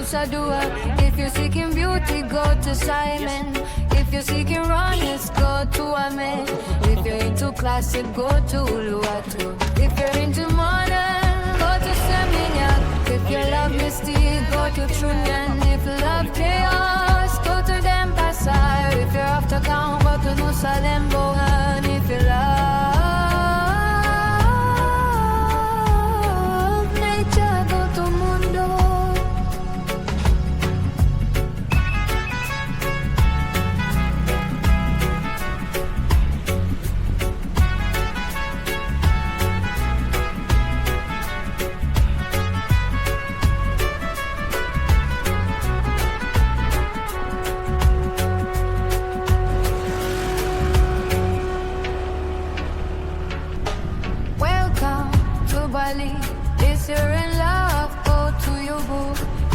Sadua. If you're seeking beauty, go to Simon. If you're seeking rawness, go to Amen. If you're into classic, go to Uluwatu. If you're into modern, go to Seminyak. If you love mystique, go to Trunyan. If you love chaos, go to Denpasar. If you're after town, go to Nusa Lembohan. If you love nature, go to Mundo. If you're in love, go to Yubu.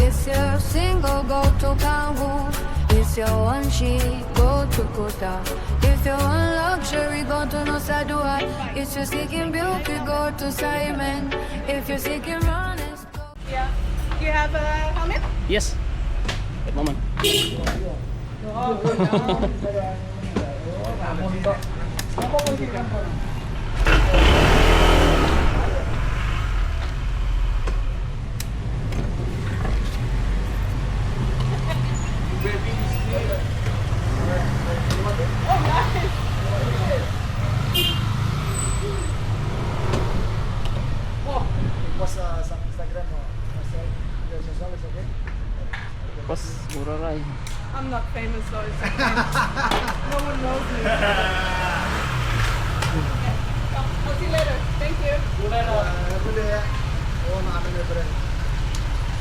If you're single, go to Kangu. If you're on sheep, go to Kota. If you're on luxury, go to Nusa Dua. If you're seeking beauty, go to Simon. If you're seeking rawness, go... Yeah. Do you have a helmet? Yes. Wait, moment. Sa Instagram mo. Your social is okay? Pas, mura rin. I'm not famous though. It's okay. No one knows me. I'll see you later. Thank you.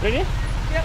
Ready? Yep.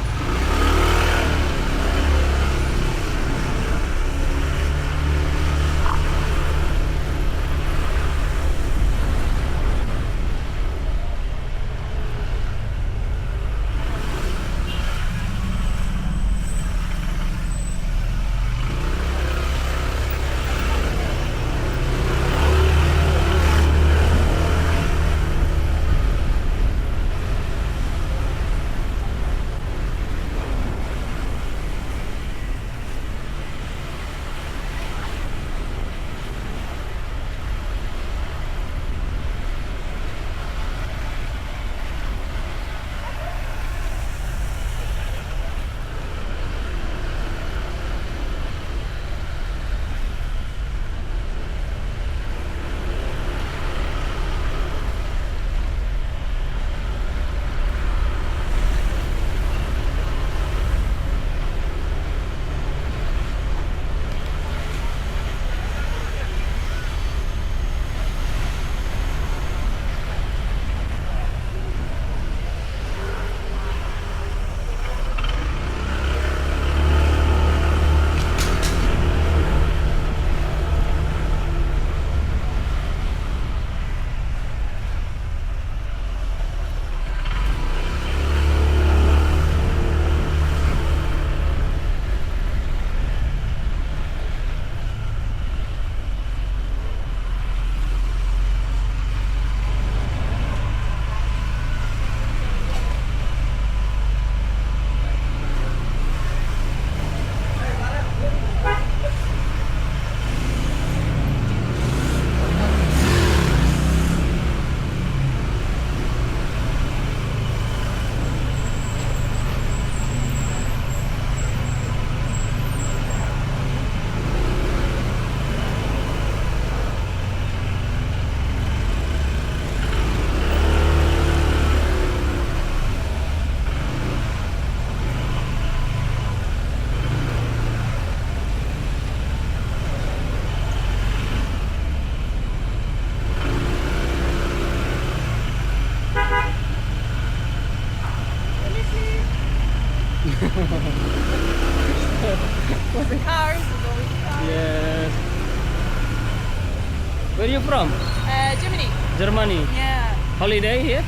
With the cars, with all the cars. Yes. Where are you from? Germany. Germany. Yeah. Holiday here?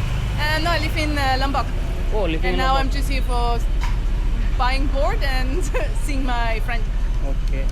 No, I live in Lombok. Oh, living And in now I'm Lombok. just here for buying board and seeing my friend. Okay.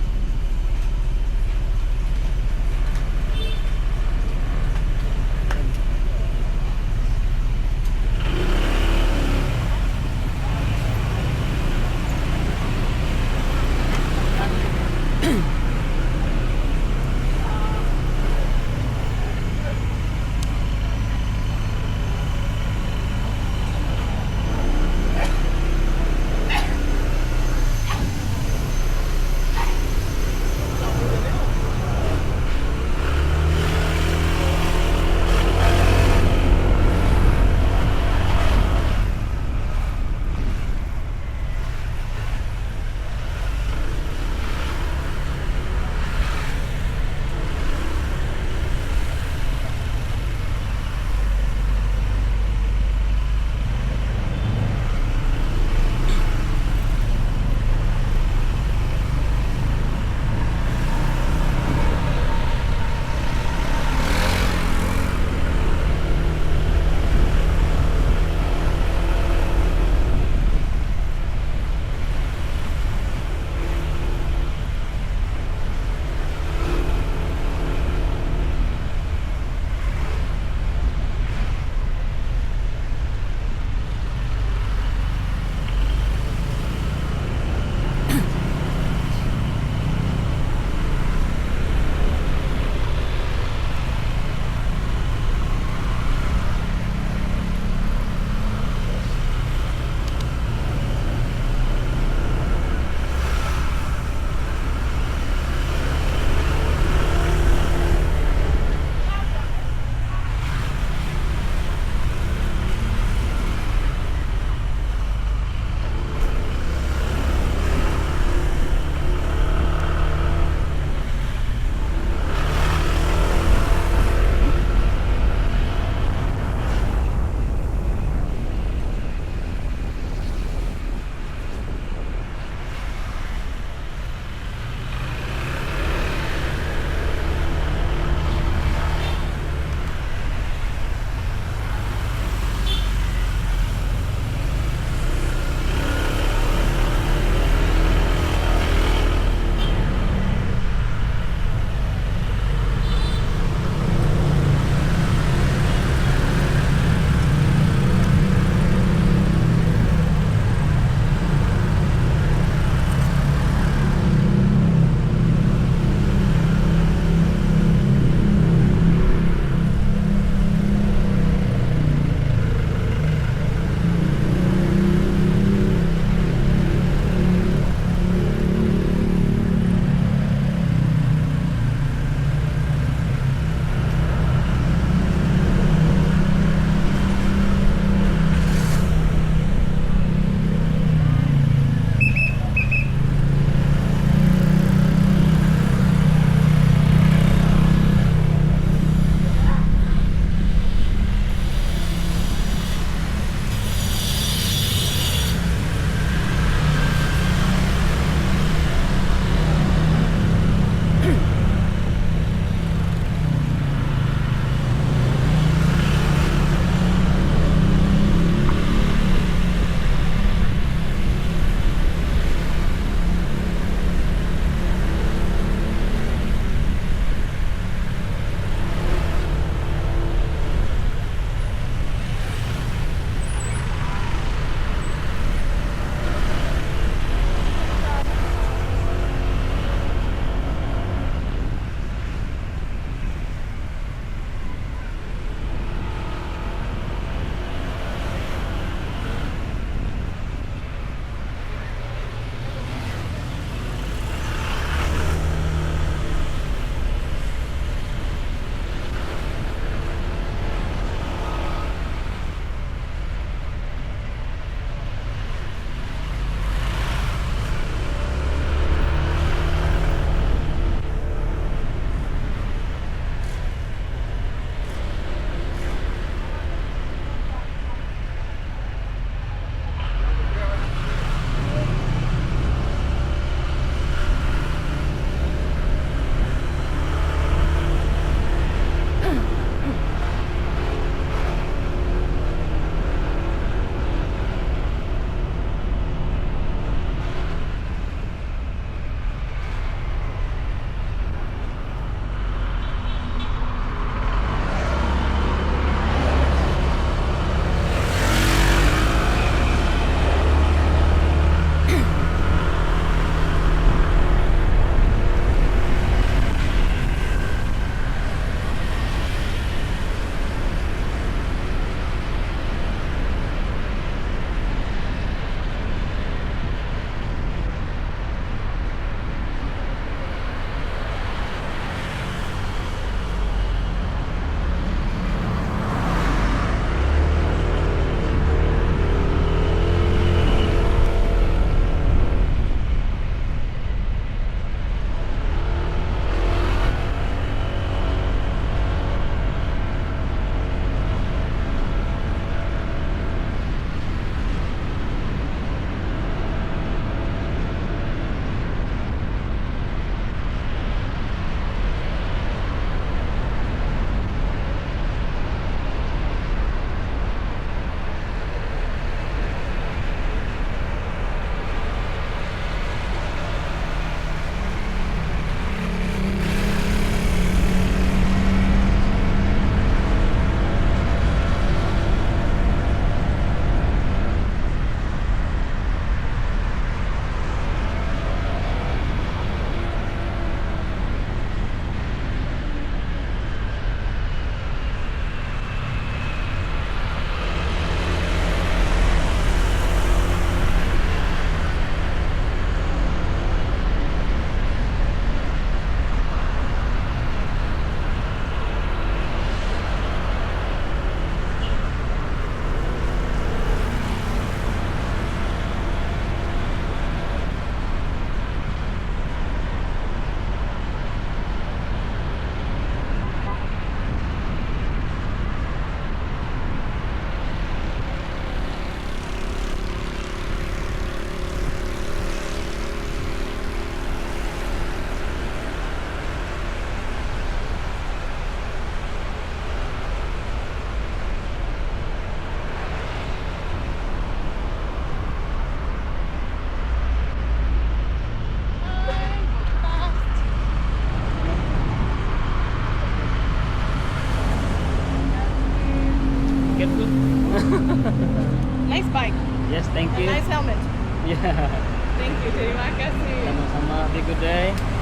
Nice bike. Yes, thank A you. nice helmet. Yeah. Thank you. Terima kasih. Sama-sama. Have a good day.